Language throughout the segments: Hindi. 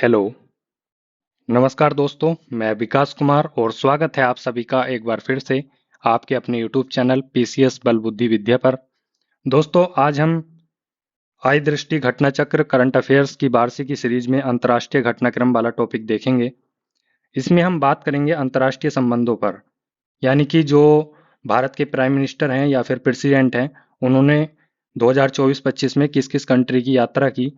हेलो। नमस्कार दोस्तों, मैं विकास कुमार और स्वागत है आप सभी का एक बार फिर से आपके अपने यूट्यूब चैनल पीसीएस बल बुद्धि विद्या पर। दोस्तों, आज हम आय दृष्टि घटना चक्र करंट अफेयर्स की वार्षिकी सीरीज में अंतर्राष्ट्रीय घटनाक्रम वाला टॉपिक देखेंगे। इसमें हम बात करेंगे अंतर्राष्ट्रीय संबंधों पर, यानी कि जो भारत के प्राइम मिनिस्टर हैं या फिर प्रेसिडेंट हैं, उन्होंने 2024-25 में किस किस कंट्री की यात्रा की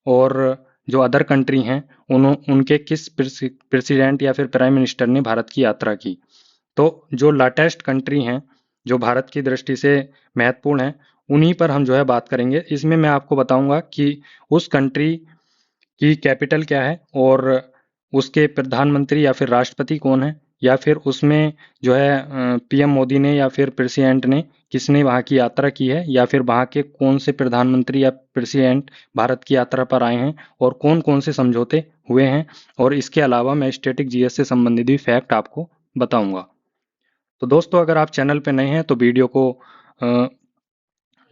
और जो अदर कंट्री हैं उनके किस प्रेसिडेंट या फिर प्राइम मिनिस्टर ने भारत की यात्रा की। तो जो लेटेस्ट कंट्री हैं जो भारत की दृष्टि से महत्वपूर्ण है, उन्हीं पर हम जो है बात करेंगे। इसमें मैं आपको बताऊंगा कि उस कंट्री की कैपिटल क्या है और उसके प्रधानमंत्री या फिर राष्ट्रपति कौन है, या फिर उसमें जो है पीएम मोदी ने या फिर प्रेसिडेंट ने किसने वहाँ की यात्रा की है, या फिर वहाँ के कौन से प्रधानमंत्री या प्रेसिडेंट भारत की यात्रा पर आए हैं और कौन कौन से समझौते हुए हैं। और इसके अलावा मैं स्टैटिक जीएस से संबंधित भी फैक्ट आपको बताऊंगा। तो दोस्तों, अगर आप चैनल पे नए हैं तो वीडियो को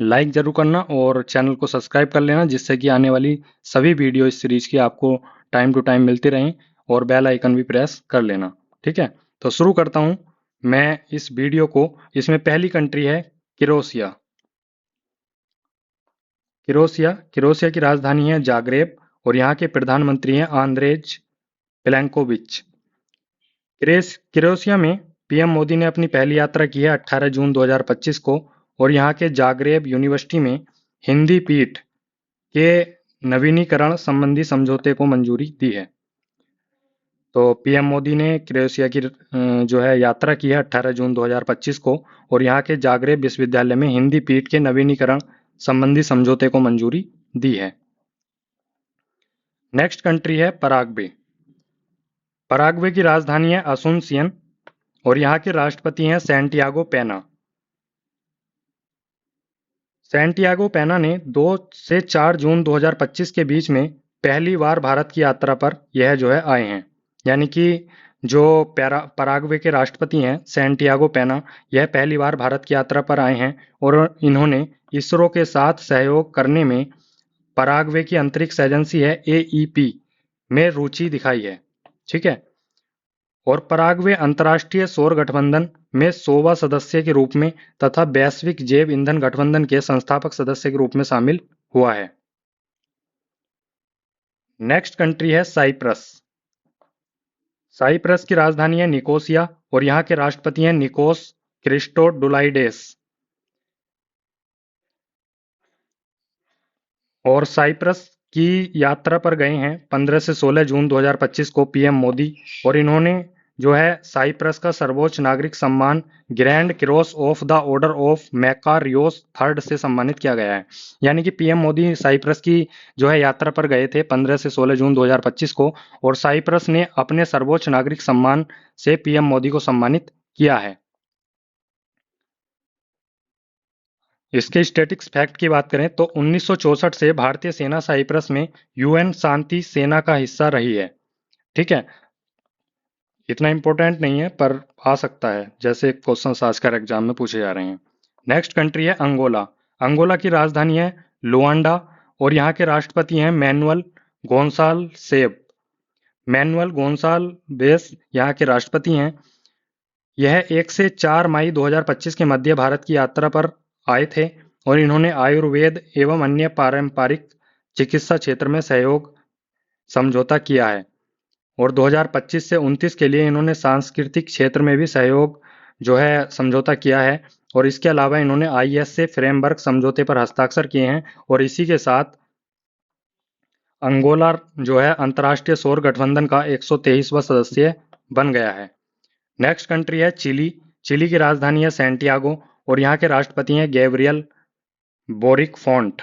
लाइक जरूर करना और चैनल को सब्सक्राइब कर लेना, जिससे कि आने वाली सभी वीडियो इस सीरीज की आपको टाइम टू टाइम मिलती रहें, और बेल आइकन भी प्रेस कर लेना। ठीक है, तो शुरू करता हूं मैं इस वीडियो को। इसमें पहली कंट्री है क्रोएशिया। क्रोएशिया क्रोएशिया की राजधानी है जाग्रेब और यहाँ के प्रधानमंत्री हैं आंद्रेज प्लेनकोविच। क्रोएशिया में पीएम मोदी ने अपनी पहली यात्रा की है 18 जून 2025 को, और यहाँ के जाग्रेब यूनिवर्सिटी में हिंदी पीठ के नवीनीकरण संबंधी समझौते को मंजूरी दी है। तो पीएम मोदी ने क्रोएशिया की जो है यात्रा की है 18 जून 2025 को, और यहाँ के जाग्रेब विश्वविद्यालय में हिंदी पीठ के नवीनीकरण संबंधी समझौते को मंजूरी दी है। नेक्स्ट कंट्री है पराग्वे। पराग्वे की राजधानी है असुनसियन और यहाँ के राष्ट्रपति हैं सैंटियागो पेना। सैंटियागो पेना ने 2 से 4 जून 2025 के बीच में पहली बार भारत की यात्रा पर यह जो है आए हैं। यानी कि जो पराग्वे के राष्ट्रपति हैं सैंटियागो पेना, यह पहली बार भारत की यात्रा पर आए हैं और इन्होंने इसरो के साथ सहयोग करने में पराग्वे की अंतरिक्ष एजेंसी है एईपी में रुचि दिखाई है। ठीक है, और पराग्वे अंतर्राष्ट्रीय सौर गठबंधन में 100वां सदस्य के रूप में तथा वैश्विक जैव ईंधन गठबंधन के संस्थापक सदस्य के रूप में शामिल हुआ है। नेक्स्ट कंट्री है साइप्रस। साइप्रस की राजधानी है निकोसिया और यहाँ के राष्ट्रपति हैं निकोस क्रिस्टोडुलाइडेस। और साइप्रस की यात्रा पर गए हैं 15 से 16 जून 2025 को पीएम मोदी, और इन्होंने जो है साइप्रस का सर्वोच्च नागरिक सम्मान grand cross of the order of Makarios third से सम्मानित किया गया है। यानी कि पीएम मोदी साइप्रस की जो है यात्रा पर गए थे 15 से 16 जून 2025 को, और साइप्रस ने अपने सर्वोच्च नागरिक सम्मान से पीएम मोदी को सम्मानित किया है। इसके स्टैटिक्स फैक्ट की बात करें तो 1964 से भारतीय सेना साइप्रस में यूएन शांति सेना का हिस्सा रही है। ठीक है, इतना इंपॉर्टेंट नहीं है पर आ सकता है, जैसे क्वेश्चन आजकल एग्जाम में पूछे जा रहे हैं। नेक्स्ट कंट्री है अंगोला। अंगोला की राजधानी है लुआंडा और यहाँ के राष्ट्रपति हैं मैनुअल गोंसाल सेब। मैनुअल गोंसाल बेस यहाँ के राष्ट्रपति हैं। यह 1 से 4 मई 2025 के मध्य भारत की यात्रा पर आए थे और इन्होंने आयुर्वेद एवं अन्य पारंपरिक चिकित्सा क्षेत्र में सहयोग समझौता किया है, और 2025 से 29 के लिए इन्होंने सांस्कृतिक क्षेत्र में भी सहयोग जो है समझौता किया है। और इसके अलावा इन्होंने आईएसए फ्रेमवर्क समझौते पर हस्ताक्षर किए हैं, और इसी के साथ अंगोला जो है अंतर्राष्ट्रीय सौर गठबंधन का 123वां सदस्य बन गया है। नेक्स्ट कंट्री है चिली। चिली की राजधानी है सैंटियागो और यहाँ के राष्ट्रपति हैं गैब्रियल बोरिक फोंट।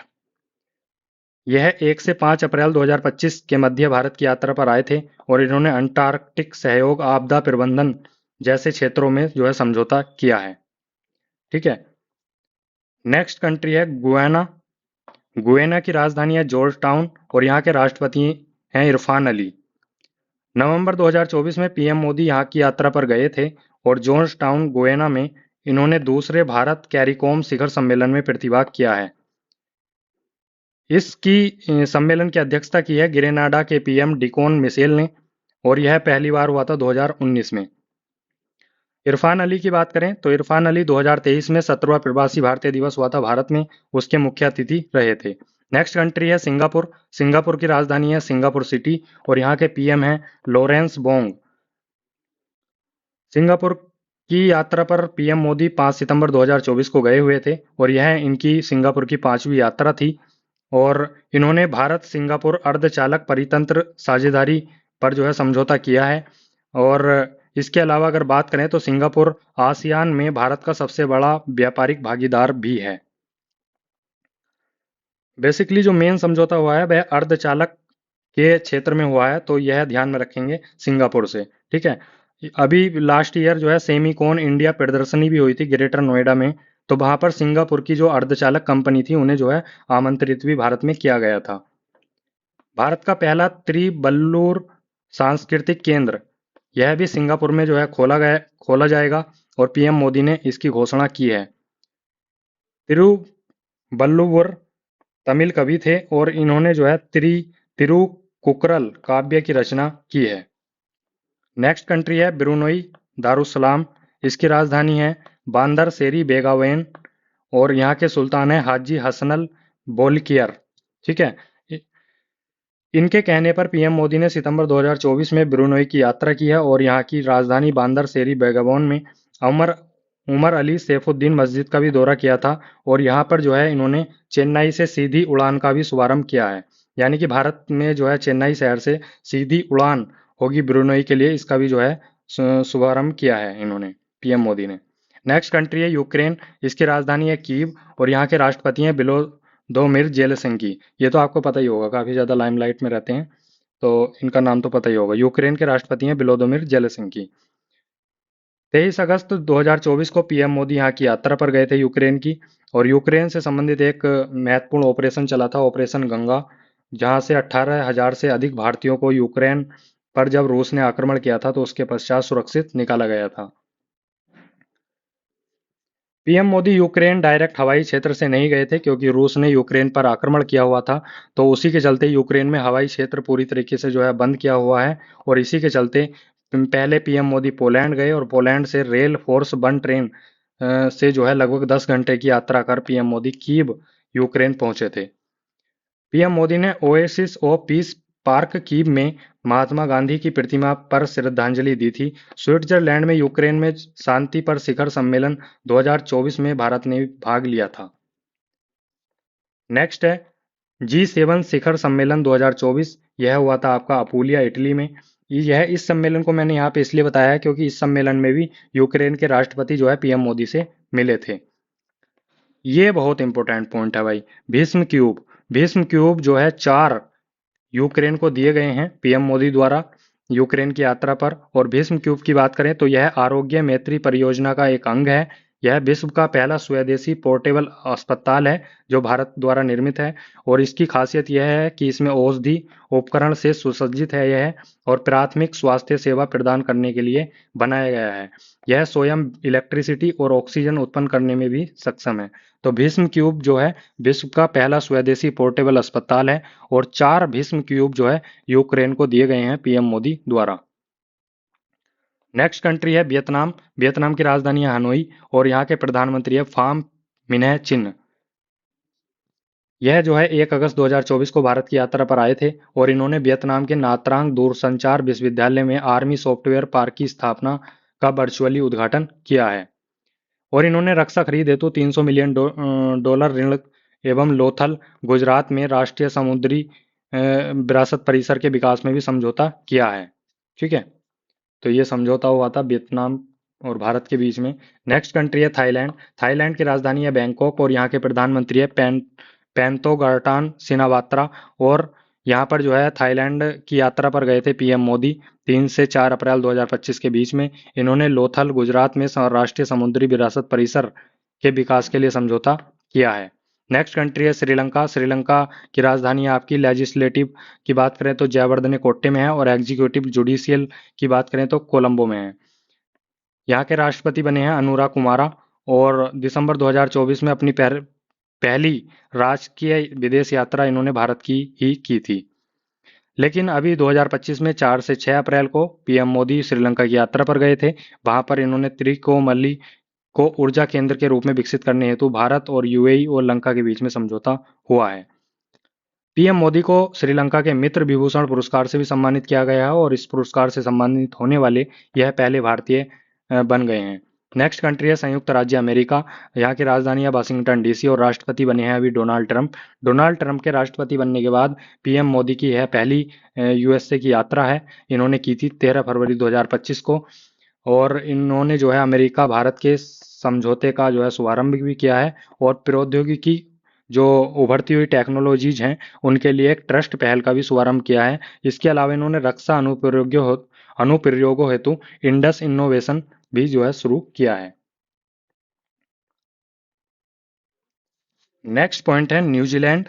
यह 1 से 5 अप्रैल 2025 के मध्य भारत की यात्रा पर आए थे और इन्होंने अंटार्कटिक सहयोग आपदा प्रबंधन जैसे क्षेत्रों में जो है समझौता किया है। ठीक है, नेक्स्ट कंट्री है गुयाना। गुयाना की राजधानी है जॉर्ज टाउन और यहाँ के राष्ट्रपति हैं इरफान अली। नवंबर 2024 में पीएम मोदी यहाँ की यात्रा पर गए थे और जॉर्ज टाउन गुयाना में इन्होंने दूसरे भारत कैरिकॉम शिखर सम्मेलन में प्रतिभाग किया है। इसकी सम्मेलन की अध्यक्षता की है ग्रेनाडा के पीएम डिकोन मिशेल ने, और यह पहली बार हुआ था 2019 में। इरफान अली की बात करें तो इरफान अली 2023 में 17वां प्रवासी भारतीय दिवस हुआ था भारत में, उसके मुख्य अतिथि रहे थे। नेक्स्ट कंट्री है सिंगापुर। सिंगापुर की राजधानी है सिंगापुर सिटी, और यहाँ के पीएम हैं लॉरेंस बोंग। सिंगापुर की यात्रा पर पीएम मोदी 5 सितंबर 2024 को गए हुए थे, और यह इनकी सिंगापुर की 5वीं यात्रा थी। और इन्होंने भारत सिंगापुर अर्धचालक परितंत्र साझेदारी पर जो है समझौता किया है। और इसके अलावा अगर बात करें तो सिंगापुर आसियान में भारत का सबसे बड़ा व्यापारिक भागीदार भी है। बेसिकली जो मेन समझौता हुआ है वह अर्धचालक के क्षेत्र में हुआ है, तो यह ध्यान में रखेंगे सिंगापुर से। ठीक है। अभी लास्ट ईयर जो है सेमीकॉन इंडिया प्रदर्शनी भी हुई थी ग्रेटर नोएडा में, तो वहां पर सिंगापुर की जो अर्धचालक कंपनी थी उन्हें जो है आमंत्रित भी भारत में किया गया था। भारत का पहला त्रिबल्लुर सांस्कृतिक केंद्र, यह भी सिंगापुर में जो है खोला जाएगा, और पीएम मोदी ने इसकी घोषणा की है। तिरुवल्लुवर तमिल कवि थे, और इन्होंने जो है तिरुकुक्रल काव्य की रचना की है। नेक्स्ट कंट्री है ब्रुनई दारुसलाम। इसकी राजधानी है बांदर सेरी बेगावेन, और यहाँ के सुल्तान है हाजी हसनल बोलकियर। ठीक है। इनके कहने पर पीएम मोदी ने सितंबर 2024 में ब्रुनई की यात्रा की है, और यहाँ की राजधानी बांदर सेरी बेगावन में उमर उमर अली सैफुद्दीन मस्जिद का भी दौरा किया था। और यहाँ पर जो है इन्होंने चेन्नई से सीधी उड़ान का भी शुभारंभ किया है, यानी कि भारत में जो है चेन्नई शहर से सीधी उड़ान होगी ब्रुनई के लिए, इसका भी जो है शुभारंभ किया है इन्होंने, पीएम मोदी ने। नेक्स्ट कंट्री है यूक्रेन। इसकी राजधानी है कीव, और यहाँ के राष्ट्रपति हैं विलोदोमिर जेलेसिंकी। ये तो आपको पता ही होगा, काफी ज्यादा लाइमलाइट में रहते हैं, तो इनका नाम तो पता ही होगा। यूक्रेन के राष्ट्रपति हैं विलोदोमिर जेलेसिंकी। 23 अगस्त 2024 को पीएम मोदी यहाँ की यात्रा पर गए थे यूक्रेन की, और यूक्रेन से संबंधित एक महत्वपूर्ण ऑपरेशन चला था, ऑपरेशन गंगा, जहां से 18,000 से अधिक भारतीयों को यूक्रेन पर जब रूस ने आक्रमण किया था तो उसके पश्चात सुरक्षित निकाला गया था। पीएम मोदी यूक्रेन डायरेक्ट हवाई क्षेत्र से नहीं गए थे, क्योंकि रूस ने यूक्रेन पर आक्रमण किया हुआ था, तो उसी के चलते यूक्रेन में हवाई क्षेत्र पूरी तरीके से जो है बंद किया हुआ है। और इसी के चलते पहले पीएम मोदी पोलैंड गए, और पोलैंड से रेल फोर्स वन ट्रेन से जो है लगभग 10 घंटे की यात्रा कर पीएम मोदी कीव यूक्रेन पहुंचे थे। पीएम मोदी ने oasis of peace park Kyiv में महात्मा गांधी की प्रतिमा पर श्रद्धांजलि दी थी। स्विट्जरलैंड में यूक्रेन में शांति पर शिखर सम्मेलन 2024 में भारत ने भाग लिया था। नेक्स्ट है G7 शिखर सम्मेलन 2024। यह हुआ था आपका अपूलिया इटली में। इस सम्मेलन को मैंने यहाँ पे इसलिए बताया है क्योंकि इस सम्मेलन में भी यूक्रेन के राष्ट्रपति जो है पीएम मोदी से मिले थे। ये बहुत इंपॉर्टेंट पॉइंट है भाई। भीष्म क्यूब जो है 4 यूक्रेन को दिए गए हैं पीएम मोदी द्वारा यूक्रेन की यात्रा पर। और भीष्म क्यूब की बात करें तो यह आरोग्य मैत्री परियोजना का एक अंग है। यह विश्व का पहला स्वदेशी पोर्टेबल अस्पताल है जो भारत द्वारा निर्मित है, और इसकी खासियत यह है कि इसमें औषधि उपकरण से सुसज्जित है यह, और प्राथमिक स्वास्थ्य सेवा प्रदान करने के लिए बनाया गया है। यह स्वयं इलेक्ट्रिसिटी और ऑक्सीजन उत्पन्न करने में भी सक्षम है। तो भीष्म क्यूब जो है विश्व का पहला स्वदेशी पोर्टेबल अस्पताल है, और 4 भीष्म क्यूब जो है यूक्रेन को दिए गए हैं पीएम मोदी द्वारा। नेक्स्ट कंट्री है वियतनाम। वियतनाम की राजधानी है हनोई, और यहाँ के प्रधानमंत्री है फाम मिन्ह चिन। यह जो है 1 अगस्त 2024 को भारत की यात्रा पर आए थे, और इन्होंने वियतनाम के नात्रांग दूरसंचार विश्वविद्यालय में आर्मी सॉफ्टवेयर पार्क की स्थापना का वर्चुअली उद्घाटन किया है। और इन्होंने रक्षा खरीद हेतु $300 मिलियन डॉलर ऋण एवं लोथल गुजरात में राष्ट्रीय समुद्री विरासत परिसर के विकास में भी समझौता किया है। ठीक है। तो ये समझौता हुआ था वियतनाम और भारत के बीच में। नेक्स्ट कंट्री है थाईलैंड। थाईलैंड की राजधानी है बैंकॉक, और यहाँ के प्रधानमंत्री है पेंतोगार्टान सिनावात्रा। और यहाँ पर जो है थाईलैंड की यात्रा पर गए थे पीएम मोदी 3 से 4 अप्रैल 2025 के बीच में। इन्होंने लोथल गुजरात में राष्ट्रीय समुद्री विरासत परिसर के विकास के लिए समझौता किया है। नेक्स्ट कंट्री है श्रीलंका। श्रीलंका की राजधानी आपकी लेजिस्लेटिव की बात करें तो जयवर्धने कोट्टे में है, और एग्जीक्यूटिव जुडिशियल की बात करें तो कोलंबो में है। यहाँ के राष्ट्रपति बने हैं अनुरा कुमारा, और दिसंबर 2024 में अपनी पहली राजकीय विदेश यात्रा इन्होंने भारत की ही की थी। लेकिन अभी 2025 में 4 से 6 अप्रैल को पीएम मोदी श्रीलंका की यात्रा पर गए थे। वहां पर इन्होंने त्रिकोमली को ऊर्जा केंद्र के रूप में विकसित करने हेतु भारत और यूएई और लंका के बीच में समझौता हुआ है। पीएम मोदी को श्रीलंका के मित्र विभूषण पुरस्कार से भी सम्मानित किया गया है और इस पुरस्कार से सम्मानित होने वाले यह पहले भारतीय बन गए हैं। नेक्स्ट कंट्री है संयुक्त राज्य अमेरिका। यहाँ की राजधानी है वाशिंगटन डीसी और राष्ट्रपति बने हैं अभी डोनाल्ड ट्रंप। डोनाल्ड ट्रंप के राष्ट्रपति बनने के बाद पीएम मोदी की यह पहली यूएसए की यात्रा है। इन्होंने की थी 13 फरवरी 2025 को और इन्होंने जो है अमेरिका भारत के समझौते का जो है शुभारंभ भी किया है और प्रौद्योगिकी जो उभरती हुई टेक्नोलॉजीज हैं उनके लिए एक ट्रस्ट पहल का भी शुभारंभ किया है। इसके अलावा इन्होंने रक्षा अनुप्रयोगों हेतु इंडस इनोवेशन भी जो है शुरू किया है। नेक्स्ट पॉइंट है न्यूजीलैंड।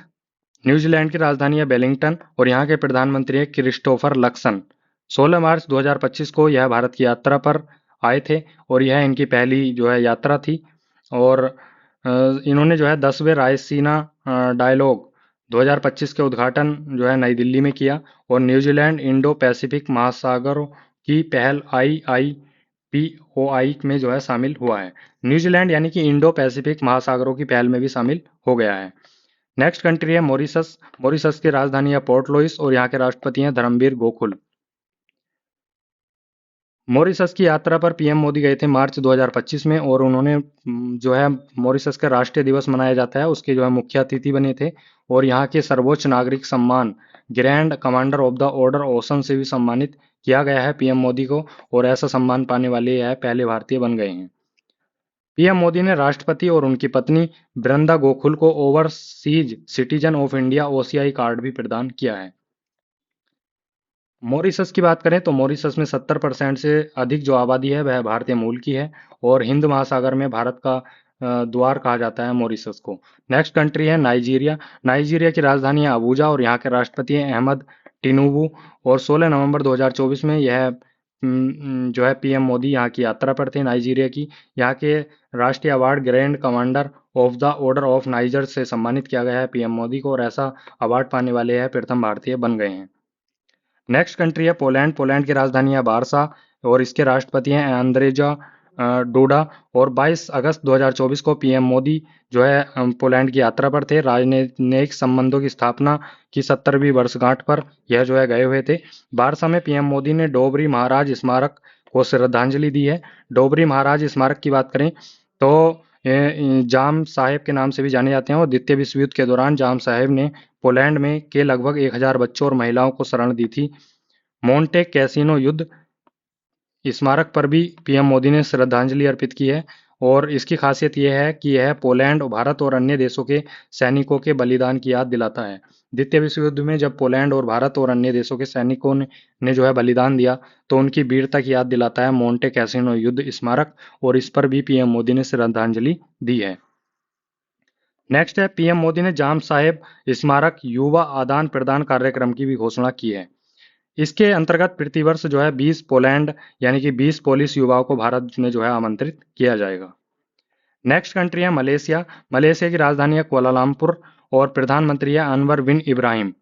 न्यूजीलैंड की राजधानी है वेलिंगटन और यहाँ के प्रधानमंत्री है क्रिस्टोफर लक्सन। 16 मार्च 2025 को यह भारत की यात्रा पर आए थे और यह इनकी पहली जो है यात्रा थी और इन्होंने जो है 10वें रायसीना डायलॉग 2025 के उद्घाटन जो है नई दिल्ली में किया और न्यूजीलैंड इंडो पैसिफिक महासागरों की पहल IIPOI में जो है शामिल हुआ है। न्यूजीलैंड यानी कि इंडो पैसिफिक महासागरों की पहल में भी शामिल हो गया है। नेक्स्ट कंट्री है मॉरिशस। मॉरिशस की राजधानी है पोर्ट लुइस और यहाँ के राष्ट्रपति हैं धर्मवीर गोकुल। मॉरिशस की यात्रा पर पीएम मोदी गए थे मार्च 2025 में और उन्होंने जो है मॉरिशस का राष्ट्रीय दिवस मनाया जाता है उसके जो है मुख्य अतिथि बने थे और यहाँ के सर्वोच्च नागरिक सम्मान grand commander of the order ocean से भी सम्मानित किया गया है पीएम मोदी को और ऐसा सम्मान पाने वाले यह पहले भारतीय बन गए हैं। पीएम मोदी ने राष्ट्रपति और उनकी पत्नी वृंदा गोखुल को overseas citizen of India OCI card भी प्रदान किया है। मॉरिशस की बात करें तो मॉरिशस में 70% से अधिक जो आबादी है वह भारतीय मूल की है और हिंद महासागर में भारत का द्वार कहा जाता है मॉरिशस को। नेक्स्ट कंट्री है नाइजीरिया। नाइजीरिया की राजधानी है अबूजा और यहाँ के राष्ट्रपति हैं अहमद टिनुबू और 16 नवंबर 2024 में यह जो है पीएम मोदी यहाँ की यात्रा पर थे नाइजीरिया की। यहाँ के राष्ट्रीय award grand commander of the order of niger से सम्मानित किया गया है पीएम मोदी को और ऐसा अवार्ड पाने वाले यह प्रथम भारतीय बन गए हैं। नेक्स्ट कंट्री है पोलैंड। पोलैंड की राजधानी है वारसा और इसके राष्ट्रपति हैं अंद्रेजा डूडा और 22 अगस्त 2024 को पीएम मोदी जो है पोलैंड की यात्रा पर थे। राजनयिक संबंधों की स्थापना की 70वीं वर्षगांठ पर यह जो है गए हुए थे। वारसा में पीएम मोदी ने डोबरी महाराज स्मारक को श्रद्धांजलि दी है। डोबरी महाराज स्मारक की बात करें तो जाम साहेब के नाम से भी जाने जाते हैं और द्वितीय विश्व युद्ध के दौरान जाम साहेब ने पोलैंड में के लगभग 1000 बच्चों और महिलाओं को शरण दी थी। मोंटे कैसिनो युद्ध स्मारक पर भी पीएम मोदी ने श्रद्धांजलि अर्पित की है और इसकी खासियत यह है कि यह पोलैंड भारत और अन्य देशों के सैनिकों के बलिदान की याद दिलाता है। द्वितीय विश्व युद्ध में जब पोलैंड और भारत और अन्य देशों के सैनिकों ने जो है बलिदान दिया तो उनकी वीरता की याद दिलाता है मोंटे कैसिनो युद्ध स्मारक और इस पर भी पीएम मोदी ने श्रद्धांजलि दी है। नेक्स्ट है पीएम मोदी ने जाम साहेब स्मारक युवा आदान प्रदान कार्यक्रम की भी घोषणा की है। इसके अंतर्गत प्रतिवर्ष जो है 20 पोलैंड यानी कि 20 पोलिश युवाओं को भारत में जो है आमंत्रित किया जाएगा। नेक्स्ट कंट्री है मलेशिया। मलेशिया की राजधानी है कुआलालंपुर और प्रधानमंत्री है अनवर बिन इब्राहिम।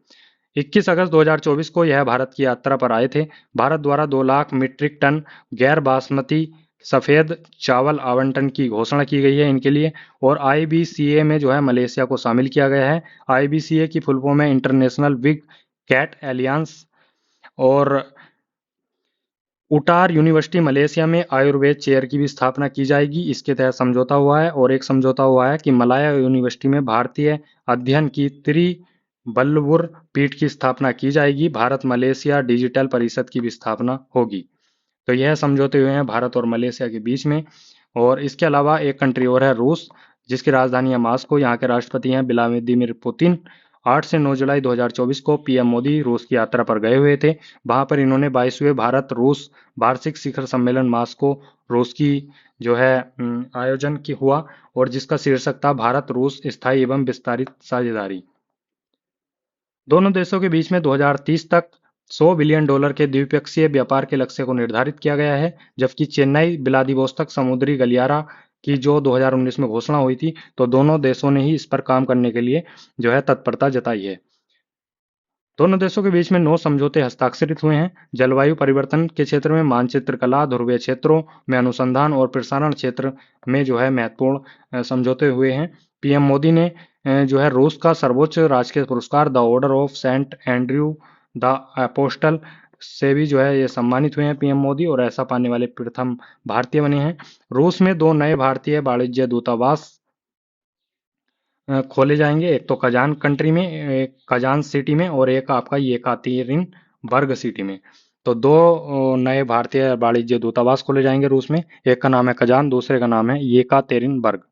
21 अगस्त 2024 को यह भारत की यात्रा पर आए थे। भारत द्वारा 2 लाख मीट्रिक टन गैर बासमती सफेद चावल आवंटन की घोषणा की गई है इनके लिए और IBCA में जो है मलेशिया को शामिल किया गया है। IBCA की फुल फॉर्म है इंटरनेशनल बिग कैट एलियंस और उटार यूनिवर्सिटी मलेशिया में आयुर्वेद चेयर की भी स्थापना की जाएगी। इसके तहत समझौता हुआ है और एक समझौता हुआ है कि मलाया यूनिवर्सिटी में भारतीय अध्ययन की त्रिबल्लुर पीठ की स्थापना की जाएगी। भारत मलेशिया डिजिटल परिषद की भी स्थापना होगी। तो यह समझौते हुए हैं भारत और मलेशिया के बीच में। और इसके अलावा एक कंट्री और है रूस जिसकी राजधानी है मास्को। यहाँ के राष्ट्रपति हैं व्लादिमीर पुतिन। 8 से 9 जुलाई 2024 को पीएम मोदी रूस की यात्रा पर गए हुए थे। वहां पर इन्होंने 22वें भारत रूस वार्षिक शिखर सम्मेलन मास्को रूस की जो है आयोजन की हुआ और जिसका शीर्षक था भारत रूस स्थायी एवं विस्तारित साझेदारी। दोनों देशों के बीच में 2030 तक $100 बिलियन के द्विपक्षीय व्यापार के लक्ष्य को निर्धारित किया गया है जबकि चेन्नई व्लादिवोस्तोक समुद्री गलियारा की जो 2019 में घोषणा हुई थी, तो दोनों देशों ने ही इस पर काम करने के लिए जो है तत्परता जताई है। दोनों देशों के बीच में 9 समझौते हस्ताक्षरित हुए हैं। जलवायु परिवर्तन के क्षेत्र में मानचित्र कला, ध्रुवीय क्षेत्रों में अनुसंधान और प्रसारण क्षेत्र में जो है महत्वपूर्ण समझौते हुए हैं। पीएम मोदी ने जो है रूस का सर्वोच्च राजकीय पुरस्कार the order of Saint Andrew the Apostle से भी जो है ये सम्मानित हुए हैं पीएम मोदी, और ऐसा पाने वाले प्रथम भारतीय बने हैं। रूस में 2 नए भारतीय वाणिज्य दूतावास खोले जाएंगे, एक तो कजान कंट्री में, एक कजान सिटी में, और एक आपका येकातेरिनबर्ग सिटी में। तो 2 नए भारतीय वाणिज्य दूतावास खोले जाएंगे रूस में, एक का नाम है कजान, दूसरे का नाम है येकातेरिनबर्ग।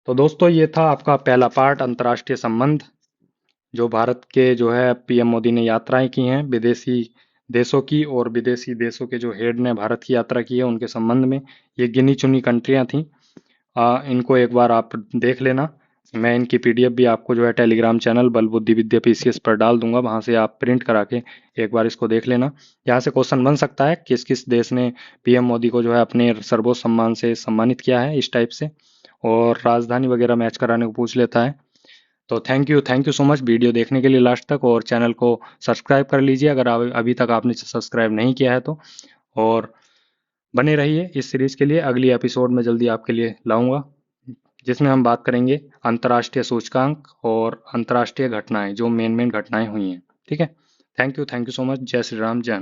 तो दोस्तों ये था आपका पहला पार्ट, अंतर्राष्ट्रीय संबंध, जो भारत के जो है पीएम मोदी ने यात्राएं की हैं विदेशी देशों की, और विदेशी देशों के जो हेड ने भारत की यात्रा की है उनके संबंध में। ये गिनी चुनी कंट्रियां थी। इनको एक बार आप देख लेना। मैं इनकी पीडीएफ भी आपको जो है टेलीग्राम चैनल बल बुद्धि विद्या पीसीएस पर डाल दूंगा, वहां से आप प्रिंट करा के एक बार इसको देख लेना। यहाँ से क्वेश्चन बन सकता है किस किस देश ने पीएम मोदी को जो है अपने सर्वोच्च सम्मान से सम्मानित किया है इस टाइप से, और राजधानी वगैरह मैच कराने को पूछ लेता है। तो thank you so much video देखने के लिए लास्ट तक, और चैनल को सब्सक्राइब कर लीजिए अगर अभी तक आपने सब्सक्राइब नहीं किया है तो। और बने रहिए इस सीरीज के लिए, अगली एपिसोड में जल्दी आपके लिए लाऊंगा, जिसमें हम बात करेंगे अंतर्राष्ट्रीय सूचकांक और अंतर्राष्ट्रीय घटनाएं, जो मेन मेन घटनाएं हुई हैं। ठीक है, थैंक यू सो मच। जय श्री राम, जय हिंद।